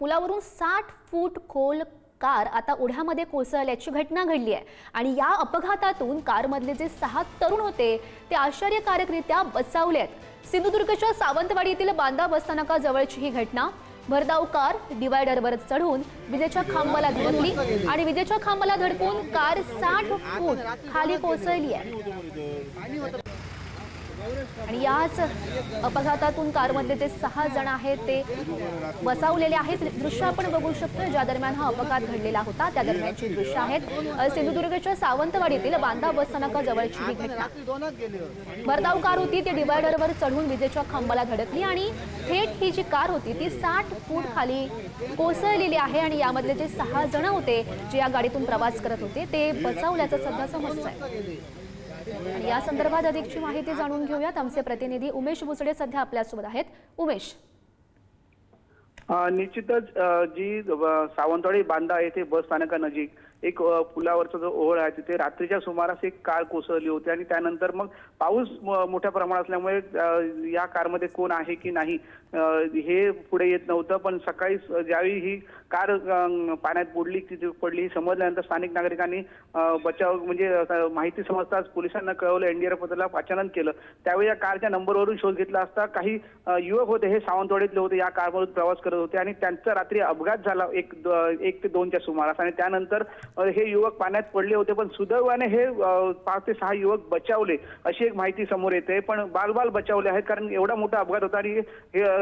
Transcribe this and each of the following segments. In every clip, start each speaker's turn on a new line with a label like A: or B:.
A: पुलावरून 60 फूट खोल कार आता ओढ्यामध्ये कोसळल्याची घटना घडली आहे आणि या अपघातातून कारमधले जे 6 तरुण होते ते आश्चर्यकारकरित्या बचावले आहेत। सिंधुदुर्गच्या सावंतवाडीतील बांदा बसस्थानकाजवळची ही घटना। भरधाव कार डिवायडरवर चढून विजेच्या खांबाला धडकली आणि विजेच्या खांबाला धडकून कार 60 फूट खाली कोसळली आहे आणि याच अपघातातून कारमधले जे 6 जण आहेत ते बचावलेले आहेत। दृश्य आपण बघू शकतो ज्या दरम्यान हा अपघात घडलेला होता त्या दरम्यानची दृश्य आहेत। सिंधुदुर्गच्या सावंतवाडीतील बांदा बसस्थानकाजवळची ही घटना। भरधाव कार होती ती डिवायडरवर चढून विजेच्या खांबाला धडकली आणि थेट ही जी कार होती ती 60 फूट खाली कोसळलेली आहे आणि यामधले जे 6 जण होते जे या गाडीतून प्रवास करत होते ते बचावल्याचं सध्या समजतंय। आणि या संदर्भात अधिकची माहिती जाणून घेऊयात। आमचे प्रतिनिधी उमेश बुचडे सध्या आपल्यासोबत आहेत। उमेश,
B: निश्चितच जी सावंतवाडी बांदा येथे बस स्थानकानजीक एक पुलावरचा जो ओढा आहे तिथे रात्रीच्या सुमारास एक कार कोसळली होती आणि त्यानंतर मग पाऊस मोठ्या प्रमाणात असल्यामुळे या कारमध्ये कोण आहे की नाही हे पुढे येत नव्हतं। पण सकाळी ज्यावेळी ही कार पाण्यात पडली समजल्यानंतर स्थानिक नागरिकांनी बचाव म्हणजे माहिती समजताच पोलिसांना कळवलं, एनडीआरएफला पाचारण केलं। त्यावेळी या कारच्या नंबरवरून शोध घेतला असता काही युवक होते हे सावंतवाडीतले होते, या कारमधून प्रवास करत होते आणि त्यांचा रात्री अपघात झाला 1 ते 2च्या सुमारास आणि त्यानंतर हे युवक पाण्यात पडले होते पण सुदैवाने हे 5 ते 6 युवक बचावले अशी एक माहिती समोर येते। पण बाल बचावले आहेत कारण एवढा मोठा अपघात होता आणि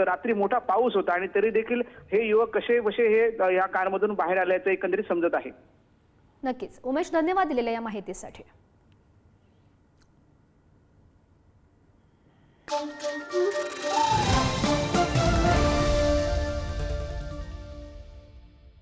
B: रात्री मोठा पाऊस होता आणि तरी देखील हे युवक कसे हे या कारमधून बाहेर आल्याचं एकंदरीत समजत आहे।
A: नक्कीच उमेश, धन्यवाद दिलेल्या या माहितीसाठी।